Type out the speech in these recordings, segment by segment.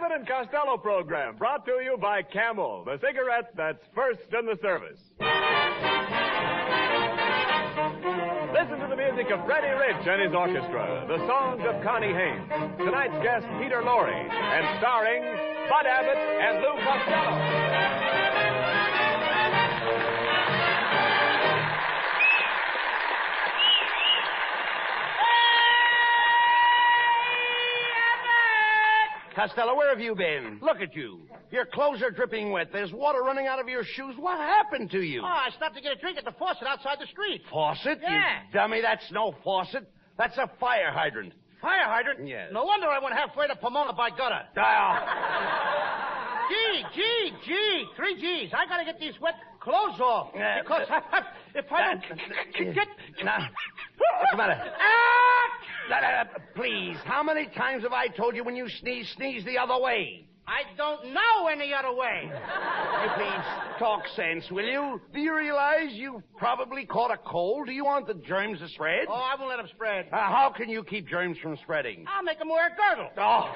Abbott and Costello program brought to you by Camel, the cigarette that's first in the service. Listen to the music of Freddie Rich and his orchestra, the songs of Connie Haynes, tonight's guest Peter Lorre, and starring Bud Abbott and Lou Costello. Costello, where have you been? Look at you. Your clothes are dripping wet. There's water running out of your shoes. What happened to you? Oh, I stopped to get a drink at the faucet outside the street. Faucet? Yeah. You dummy, that's no faucet. That's a fire hydrant. Fire hydrant? Yes. No wonder I went halfway to Pomona by gutter. G. 3 G's. I gotta get these wet clothes off. Because if I don't get... Now, what's the matter? Please, how many times have I told you when you sneeze, sneeze the other way? I don't know any other way. Hey, please, talk sense, will you? Do you realize you've probably caught a cold? Do you want the germs to spread? Oh, I won't let them spread. How can you keep germs from spreading? I'll make them wear a girdle. Oh.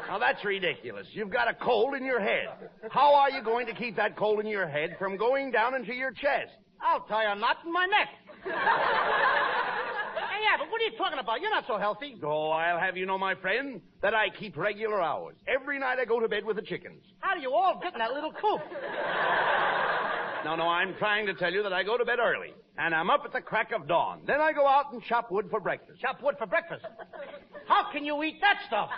Now, that's ridiculous. You've got a cold in your head. How are you going to keep that cold in your head from going down into your chest? I'll tie a knot in my neck. Yeah, but what are you talking about? You're not so healthy. Oh, I'll have you know, my friend, that I keep regular hours. Every night I go to bed with the chickens. How do you all get in that little coop? No, I'm trying to tell you that I go to bed early, and I'm up at the crack of dawn. Then I go out and chop wood for breakfast. Chop wood for breakfast? How can you eat that stuff?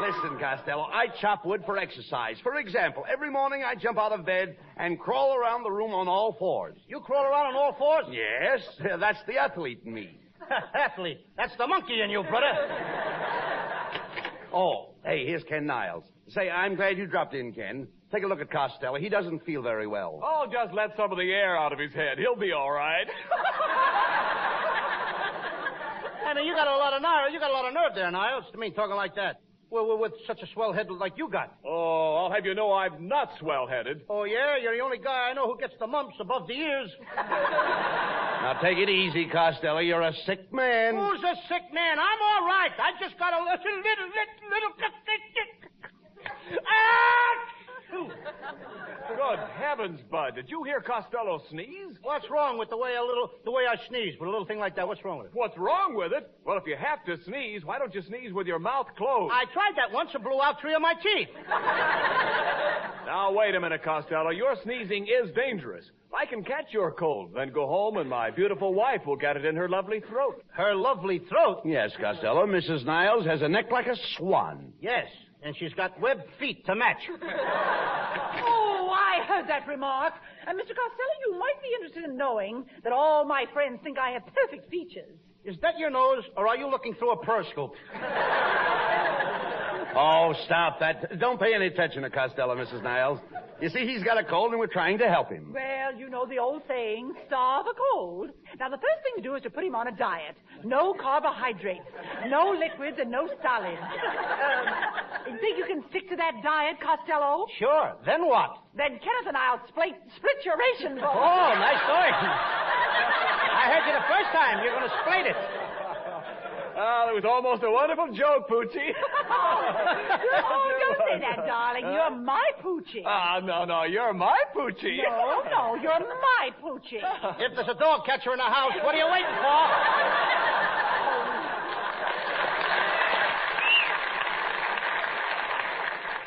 Listen, Costello, I chop wood for exercise. For example, every morning I jump out of bed and crawl around the room on all fours. You crawl around on all fours? Yes, that's the athlete in me. Athlete? That's the monkey in you, brother. Oh, hey, here's Ken Niles. Say, I'm glad you dropped in, Ken. Take a look at Costello. He doesn't feel very well. Oh, just let some of the air out of his head. He'll be all right. I mean, you got a lot of nerve there, Niles, to me talking like that. Well, with such a swell head like you got. Oh, I'll have you know I'm not swell-headed. Oh, yeah? You're the only guy I know who gets the mumps above the ears. Now, take it easy, Costello. You're a sick man. Who's a sick man? I'm all right. I just got a little... Good heavens, Bud. Did you hear Costello sneeze? What's wrong with the way I sneeze with a little thing like that? What's wrong with it? What's wrong with it? Well, if you have to sneeze, why don't you sneeze with your mouth closed? I tried that once and blew out 3 of my teeth. Now, wait a minute, Costello. Your sneezing is dangerous. I can catch your cold, then go home and my beautiful wife will get it in her lovely throat. Her lovely throat? Yes, Costello. Mrs. Niles has a neck like a swan. Yes, and she's got webbed feet to match. Oh, I heard that remark. Mr. Costello, you might be interested in knowing that all my friends think I have perfect features. Is that your nose, or are you looking through a periscope? Oh, stop that. Don't pay any attention to Costello, Mrs. Niles. You see, he's got a cold, and we're trying to help him. Well, you know the old saying, starve a cold. Now, the first thing to do is to put him on a diet. No carbohydrates, no liquids, and no solids. You think you can stick to that diet, Costello? Sure. Then what? Then Kenneth and I'll split your ration. Oh, nice going. I heard you the first time. You're going to split it. It was almost a wonderful joke, Poochie. Oh, don't say that, darling. You're my Poochie. No, you're my Poochie. No, you're my Poochie. If there's a dog catcher in the house, what are you waiting for?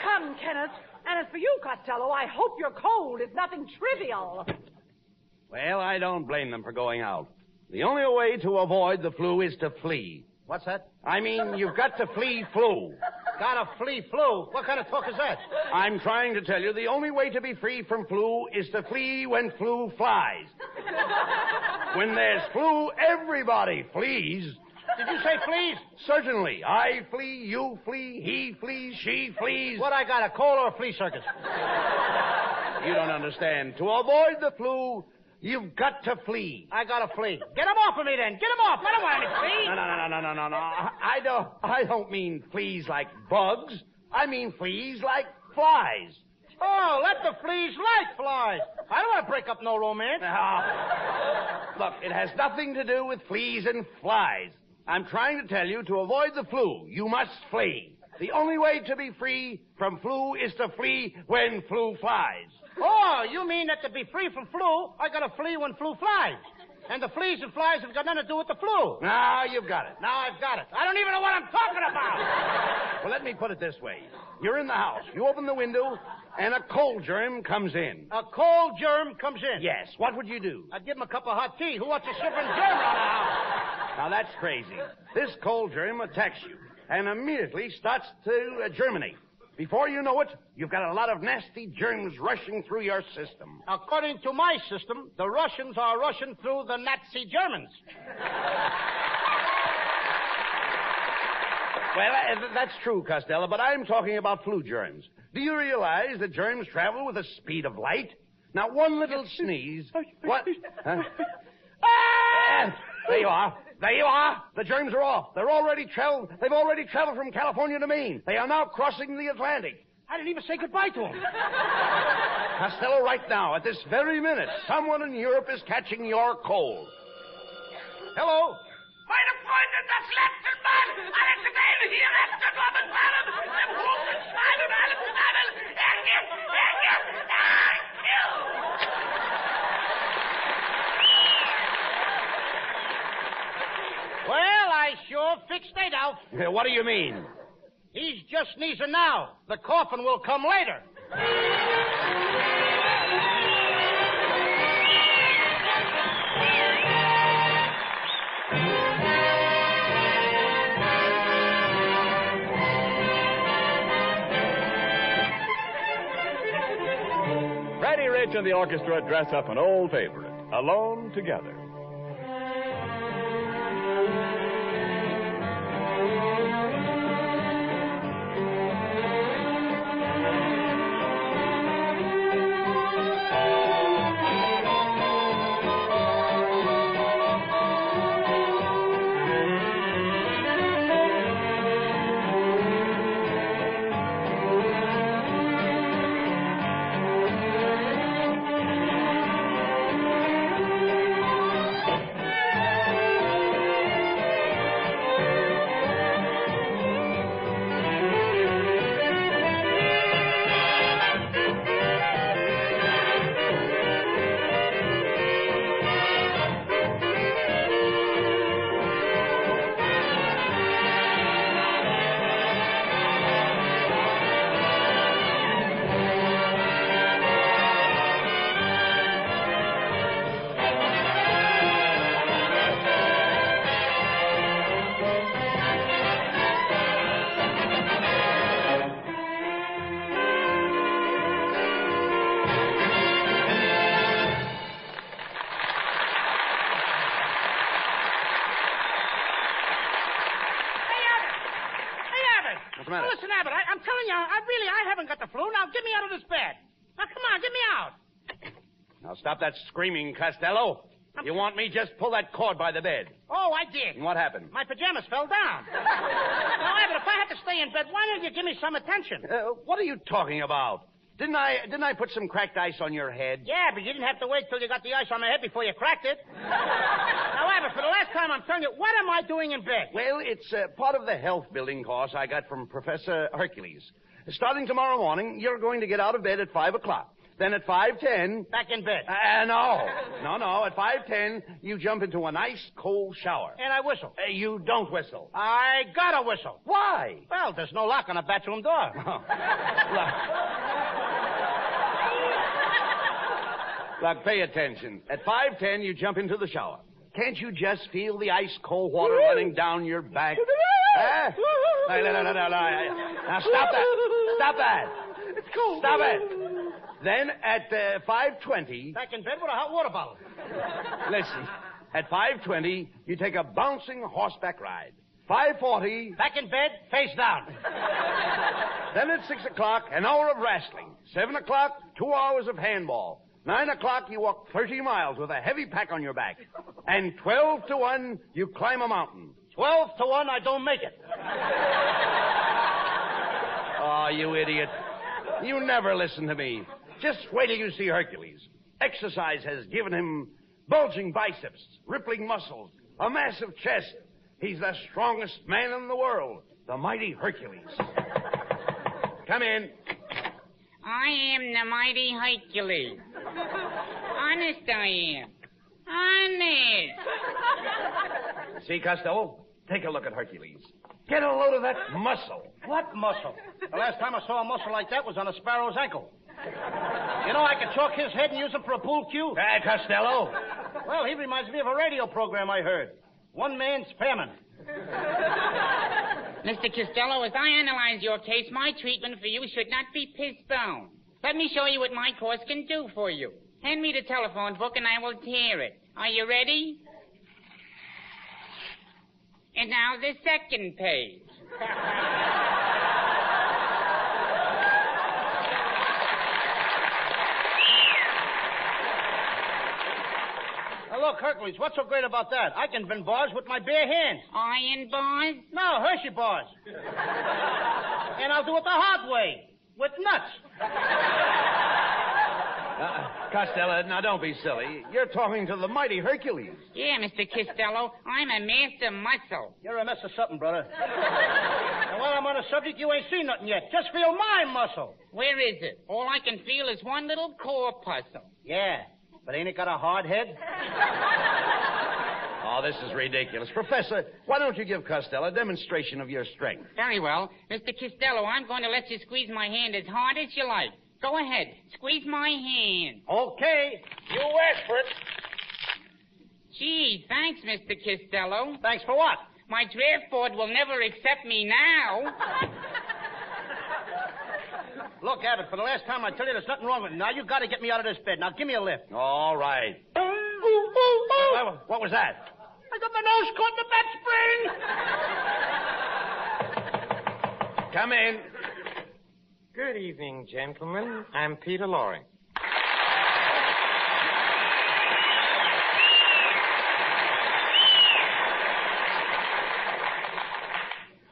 Come, Kenneth. And as for you, Costello, I hope your cold is nothing trivial. Well, I don't blame them for going out. The only way to avoid the flu is to flee. What's that? I mean, you've got to flee flu. Gotta flee flu? What kind of talk is that? I'm trying to tell you the only way to be free from flu is to flee when flu flies. When there's flu, everybody flees. Did you say fleas? Certainly. I flee, you flee, he flees, she flees. What, I got, a cold or a flea circus? You don't understand. To avoid the flu, you've got to flee. I gotta flee. Get him off of me, then. Get him off. I don't want any fleas. No. I don't mean fleas like bugs. I mean fleas like flies. Oh, let the fleas like flies. I don't want to break up no romance. Look, it has nothing to do with fleas and flies. I'm trying to tell you, to avoid the flu, you must flee. The only way to be free from flu is to flee when flu flies. Oh, you mean that to be free from flu, I gotta flee when flu flies. And the fleas and flies have got nothing to do with the flu. Now you've got it. Now I've got it. I don't even know what I'm talking about. Well, let me put it this way. You're in the house. You open the window, and a cold germ comes in. A cold germ comes in? Yes. What would you do? I'd give him a cup of hot tea. Who wants a shivering germ around the house? Now, that's crazy. This cold germ attacks you and immediately starts to germinate. Before you know it, you've got a lot of nasty germs rushing through your system. According to my system, the Russians are rushing through the Nazi Germans. Well, that's true, Costello, but I'm talking about flu germs. Do you realize that germs travel with the speed of light? Now, one little sneeze... What? Huh? There you are. There you are. The germs are off. They've already traveled from California to Maine. They are now crossing the Atlantic. I didn't even say goodbye to him. Costello, right now, at this very minute, someone in Europe is catching your cold. Hello? Meine Freunde, das letzte Mal, alle Teile hier letzte Woche waren, im großen Schwein und alle zusammen. Well, I sure fixed it out. What do you mean? He's just sneezing now. The coffin will come later. Freddie Rich and the orchestra dress up an old favorite, Alone Together. Listen, Abbott, I'm telling you, I haven't got the flu. Now, get me out of this bed. Now, come on, get me out. Now, stop that screaming, Costello. You want me just pull that cord by the bed. Oh, I did. And what happened? My pajamas fell down. Now, Abbott, if I had to stay in bed, why don't you give me some attention? What are you talking about? Didn't I put some cracked ice on your head? Yeah, but you didn't have to wait till you got the ice on my head before you cracked it. Now, Abbott, for the last time, I'm telling you, what am I doing in bed? Well, it's part of the health building course I got from Professor Hercules. Starting tomorrow morning, you're going to get out of bed at 5 o'clock. Then at 5:10... Back in bed. No. At 5:10, you jump into a nice cold shower. And I whistle. You don't whistle. I gotta whistle. Why? Well, there's no lock on a bathroom door. Look, pay attention. At 5:10, you jump into the shower. Can't you just feel the ice cold water running down your back? Huh? No. Now, stop that. Stop that. It's cold. Stop it. Then at 5:20... Back in bed with a hot water bottle. Listen. At 5:20, you take a bouncing horseback ride. 5:40... Back in bed, face down. Then at 6 o'clock, an hour of wrestling. 7 o'clock, 2 hours of handball. 9 o'clock, you walk 30 miles with a heavy pack on your back. And 12 to 1, you climb a mountain. 12 to 1, I don't make it. Oh, you idiot. You never listen to me. Just wait till you see Hercules. Exercise has given him bulging biceps, rippling muscles, a massive chest. He's the strongest man in the world, the mighty Hercules. Come in. I am the mighty Hercules. Honest I am. Honest. See, Costello? Take a look at Hercules. Get a load of that muscle. What muscle? The last time I saw a muscle like that was on a sparrow's ankle. You know, I could chalk his head and use him for a pool cue. Hey, Costello. Well, he reminds me of a radio program I heard. One man's famine. Mr. Costello, as I analyze your case, my treatment for you should not be postponed. Let me show you what my course can do for you. Hand me the telephone book and I will tear it. Are you ready? And now the second page. Now, look, Hercules, what's so great about that? I can bend bars with my bare hands. Iron bars? No, Hershey bars. And I'll do it the hard way, with nuts. Costello, now don't be silly. You're talking to the mighty Hercules. Yeah, Mr. Costello, I'm a master muscle. You're a mess of something, brother. And while I'm on the subject, you ain't seen nothing yet. Just feel my muscle. Where is it? All I can feel is one little corpuscle. Yeah, but ain't it got a hard head? Oh, this is ridiculous. Professor, why don't you give Costello a demonstration of your strength? Very well. Mr. Costello, I'm going to let you squeeze my hand as hard as you like. Go ahead. Squeeze my hand. Okay. You asked for it. Gee, thanks, Mr. Costello. Thanks for what? My draft board will never accept me now. Look, Abbott, for the last time I tell you there's nothing wrong with me. Now, you got to get me out of this bed. Now, give me a lift. All right. What was that? I got my nose caught in the bed spring. Come in. Good evening, gentlemen. I'm Peter Lorre.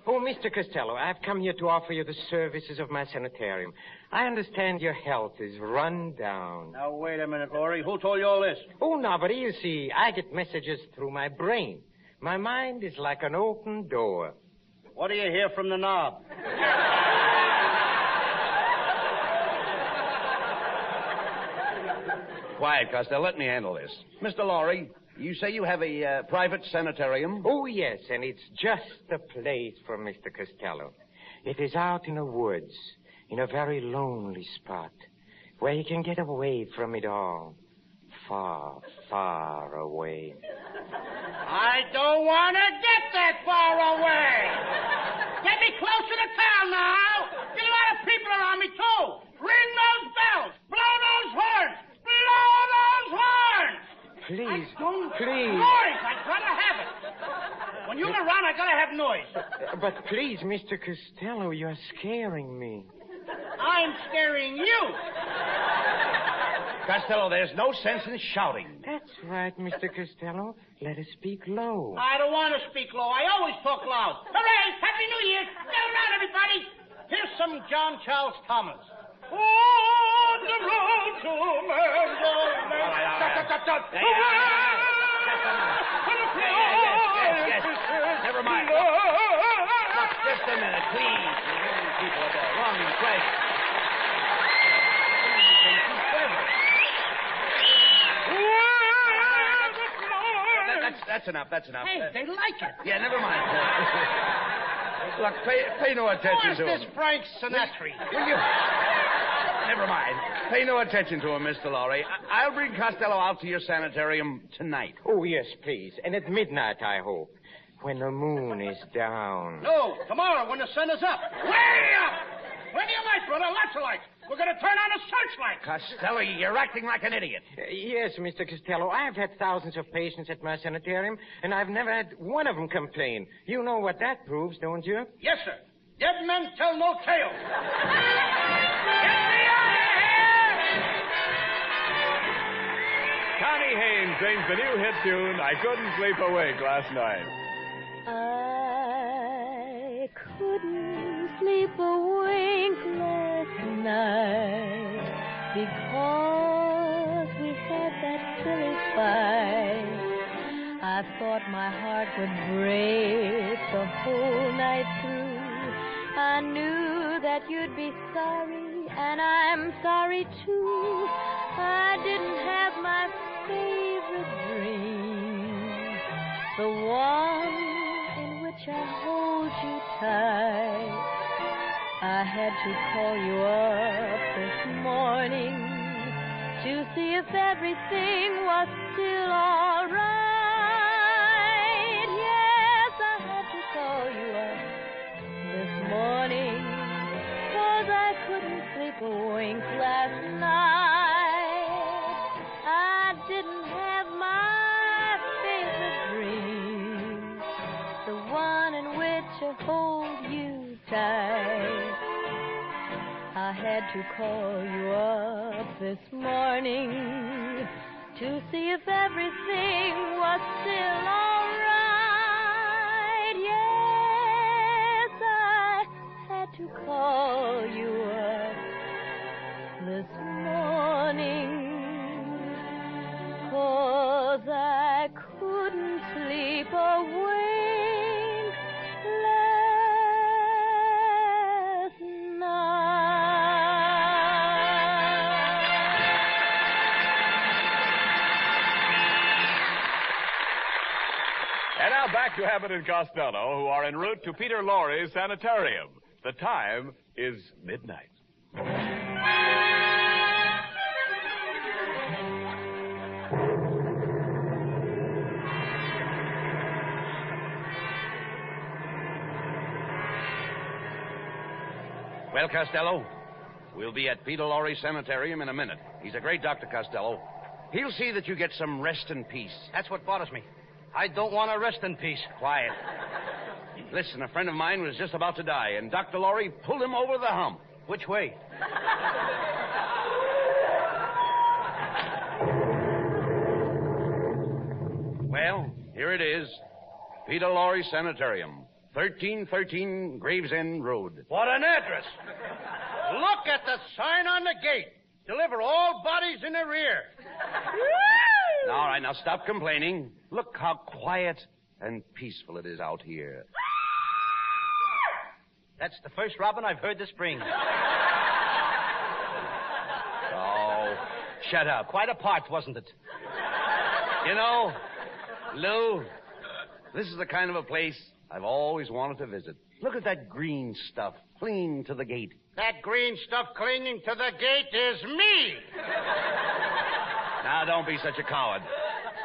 Oh, Mr. Costello, I've come here to offer you the services of my sanitarium. I understand your health is run down. Now, wait a minute, Lorre. Who told you all this? Oh, nobody. You see, I get messages through my brain. My mind is like an open door. What do you hear from the knob? Quiet, Costello. Let me handle this. Mr. Lorre, you say you have a private sanitarium? Oh, yes, and it's just the place for Mr. Costello. It is out in the woods, in a very lonely spot, where he can get away from it all. Far, far away. I don't want to get that far away. Get me closer to town now. Get a lot of people around me, too. Ring those bells. Blow those horns. Blow those horns. Please, Don't please. Noise. I gotta have it. When you're around, I gotta have noise. But please, Mr. Costello, you're scaring me. I'm scaring you. Costello, there's no sense in shouting. That's right, Mr. Costello. Let us speak low. I don't want to speak low. I always talk loud. Hooray! Happy New Year! Get around, everybody. Here's some John Charles Thomas. On the road to Stop. Yes. Never mind. Look, just a minute, please. The people are there. Wrong place. That's enough. Hey, they like it. Yeah, never mind. Look, pay no attention Who to is him. this Frank Sinatra? Will you? Never mind. Pay no attention to him, Mr. Lorre. I'll bring Costello out to your sanitarium tonight. Oh, yes, please. And at midnight, I hope. When the moon is down. No, tomorrow when the sun is up. Way up! Plenty of light, brother. Lots of light. We're going to turn on a searchlight. Costello, you're acting like an idiot. Yes, Mr. Costello. I've had thousands of patients at my sanitarium, and I've never had one of them complain. You know what that proves, don't you? Yes, sir. Dead men tell no tales. Get me out of here! Connie Haynes sings the new hit tune, I Couldn't Sleep Awake Last Night. I couldn't sleep a wink last night because we had that silly fight. I thought my heart would break the whole night through. I knew that that you'd be sorry, and I'm sorry too. I didn't have my favorite dream, the one in which I hold you tight. I had to call you up this morning to see if everything was still all right. Yes, I had to call you up this morning, 'cause I couldn't sleep a wink last night. I didn't have my favorite dream, the one in which I hold you tight. I had to call you up this morning to see if everything was still all right. Yes, I had to call you up this morning, 'cause I couldn't sleep a wink last night. And now back to Abbott and Costello, who are en route to Peter Lorre's Sanitarium. The time is midnight. Well, Costello, we'll be at Peter Lorre's Sanitarium in a minute. He's a great doctor, Costello. He'll see that you get some rest and peace. That's what bothers me. I don't want to rest in peace. Quiet. Listen, a friend of mine was just about to die, and Dr. Lorre pulled him over the hump. Which way? Well, here it is. Peter Lorre Sanitarium, 1313 Gravesend Road. What an address. Look at the sign on the gate. Deliver all bodies in the rear. All right, now stop complaining. Look how quiet and peaceful it is out here. That's the first robin I've heard this spring. Oh, shut up. Quite apart, wasn't it? You know, Lou, this is the kind of a place I've always wanted to visit. Look at that green stuff clinging to the gate. That green stuff clinging to the gate is me. Now, don't be such a coward.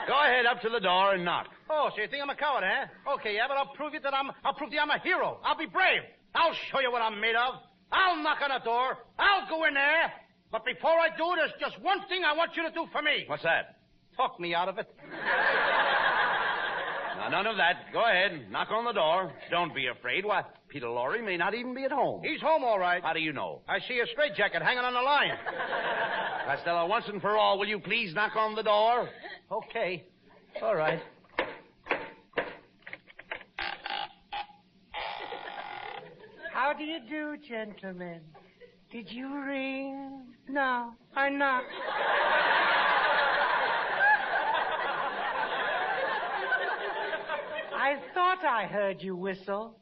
Go ahead up to the door and knock. Oh, so you think I'm a coward, huh? Okay, yeah, but I'll prove you I'm a hero. I'll be brave. I'll show you what I'm made of. I'll knock on the door. I'll go in there. But before I do, there's just one thing I want you to do for me. What's that? Talk me out of it. Now, none of that. Go ahead. Knock on the door. Don't be afraid. Why, Peter Lorre may not even be at home. He's home, all right. How do you know? I see a straitjacket hanging on the line. Costello, once and for all, will you please knock on the door? Okay. All right. How do you do, gentlemen? Did you ring? No, I knocked. I thought I heard you whistle.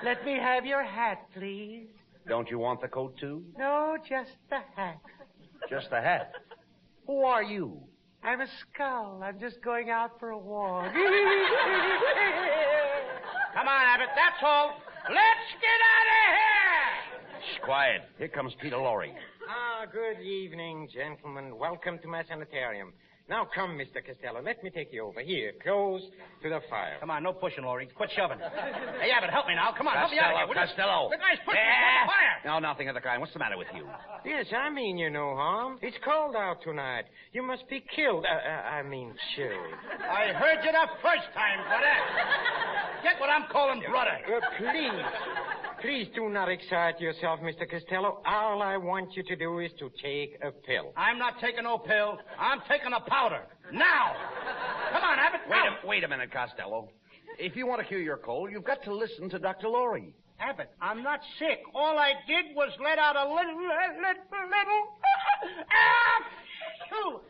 Let me have your hat, please. Don't you want the coat, too? No, just the hat. Just the hat. Who are you? I'm a skull. I'm just going out for a walk. Come on, Abbott, that's all. Let's get out of here! Shh, quiet. Here comes Peter Lorre. Good evening, gentlemen. Welcome to my sanitarium. Now, come, Mr. Costello. Let me take you over here, close to the fire. Come on, no pushing, Lorre. Quit shoving. Hey, Abbott, help me now. Come on, help me out of here. Costello. The guy's pushing me on fire. No, nothing of the kind. What's the matter with you? Yes, I mean you no harm. It's cold out tonight. You must be killed. Chilled. I heard you the first time, brother. Get what I'm calling brother. Please do not excite yourself, Mr. Costello. All I want you to do is to take a pill. I'm not taking no pill. I'm taking a powder. Now! Come on, Abbott. Wait a minute, Costello. If you want to cure your cold, you've got to listen to Dr. Lorre. Abbott, I'm not sick. All I did was let out a little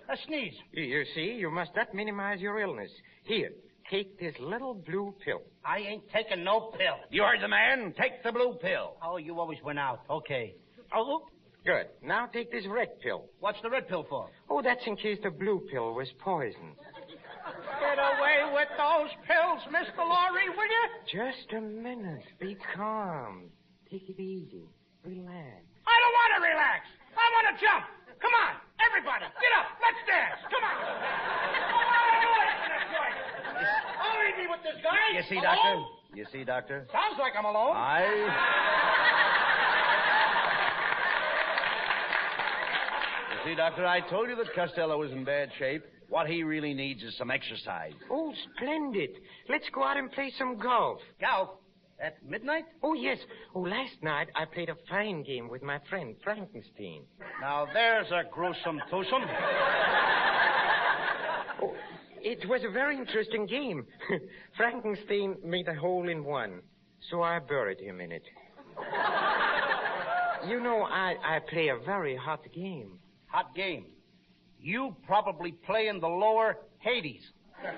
a sneeze. You see, you must not minimize your illness. Here, take this little blue pill. I ain't taking no pill. You heard the man. Take the blue pill. Oh, you always went out. Okay. Oh, Good. Now take this red pill. what's the red pill for? Oh, that's in case the blue pill was poisoned. Get away with those pills, Mr. Lorre, will you? Just a minute. Be calm. Take it easy. Relax. I don't want to relax. I want to jump. Come on, everybody, get up. Let's dance. Come on. I'll leave me with this guy. You see, alone? Doctor? You see, Doctor? Sounds like I'm alone. You see, Doctor, I told you that Costello was in bad shape. What he really needs is some exercise. Oh, splendid. Let's go out and play some golf. Golf? At midnight? Oh, yes. Oh, last night I played a fine game with my friend Frankenstein. Now, there's a gruesome twosome. Oh, it was a very interesting game. Frankenstein made a hole in one, so I buried him in it. You know, I play a very hot game. Hot game. You probably play in the lower Hades. The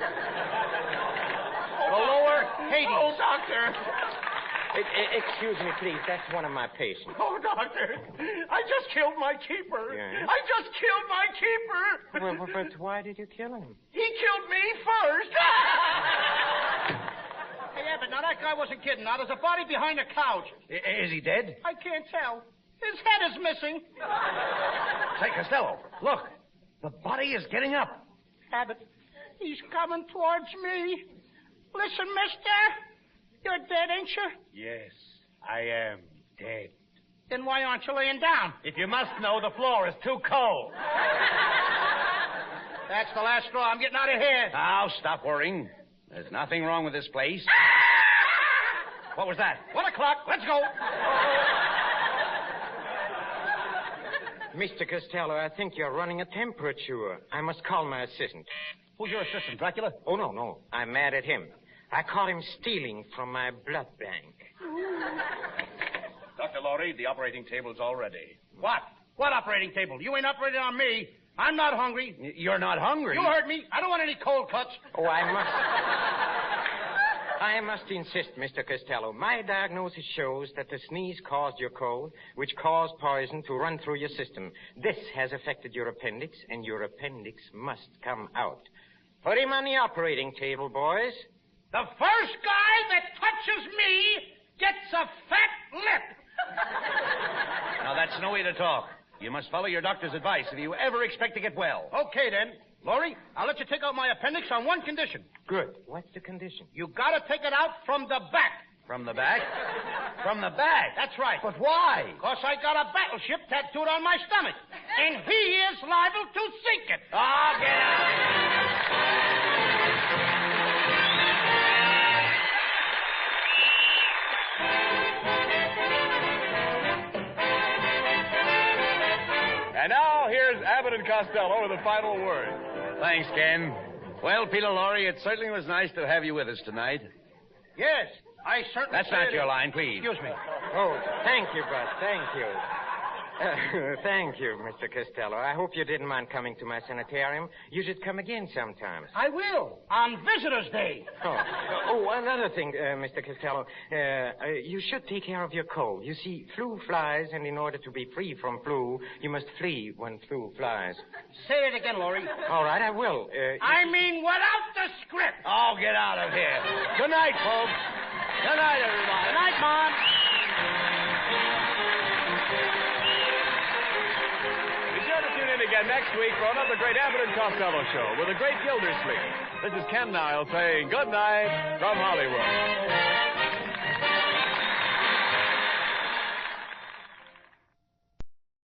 lower Hades. Oh, doctor. Excuse me, please. That's one of my patients. Oh, doctor. I just killed my keeper. Yes? I just killed my keeper. Well, but why did you kill him? He killed me first. Hey, Abbott, now that guy wasn't kidding. Now, there's a body behind the couch. Is he dead? I can't tell. His head is missing. Say, Costello, look. The body is getting up. Abbott, he's coming towards me. Listen, mister. You're dead, ain't you? Yes, I am dead. Then why aren't you laying down? If you must know, the floor is too cold. That's the last straw. I'm getting out of here. Now, stop worrying. There's nothing wrong with this place. What was that? 1 o'clock. Let's go. Mr. Costello, I think you're running a temperature. I must call my assistant. Who's your assistant, Dracula? Oh, no. I'm mad at him. I caught him stealing from my blood bank. Dr. Lorre, the operating table's all ready. What? What operating table? You ain't operating on me. I'm not hungry. You're not hungry? You heard me. I don't want any cold cuts. Oh, I must insist, Mr. Costello. My diagnosis shows that the sneeze caused your cold, which caused poison to run through your system. This has affected your appendix, and your appendix must come out. Put him on the operating table, boys. The first guy that touches me gets a fat lip. Now, that's no way to talk. You must follow your doctor's advice if you ever expect to get well. Okay, then. Lorre, I'll let you take out my appendix on one condition. Good. What's the condition? You gotta take it out from the back. From the back? From the back? That's right. But why? Because I got a battleship tattooed on my stomach. And he is liable to sink it. Oh, get out. And now, here's Abbott and Costello with the final word. Thanks, Ken. Well, Peter Lorre, it certainly was nice to have you with us tonight. Yes, I certainly That's not your line, please. Excuse me. Oh, thank you, Bud. Thank you. Thank you, Mr. Costello. I hope you didn't mind coming to my sanitarium. You should come again sometime. I will. On Visitor's Day. Oh, another thing, Mr. Costello. You should take care of your cold. You see, flu flies, and in order to be free from flu, you must flee when flu flies. Say it again, Lorre. All right, I will. I mean, without the script. Oh, get out of here. Good night, folks. Good night, everybody. Good night, Mom. Tune in again next week for another great Abbott and Costello show with a great Gildersleeve. This is Ken Niles saying good night from Hollywood.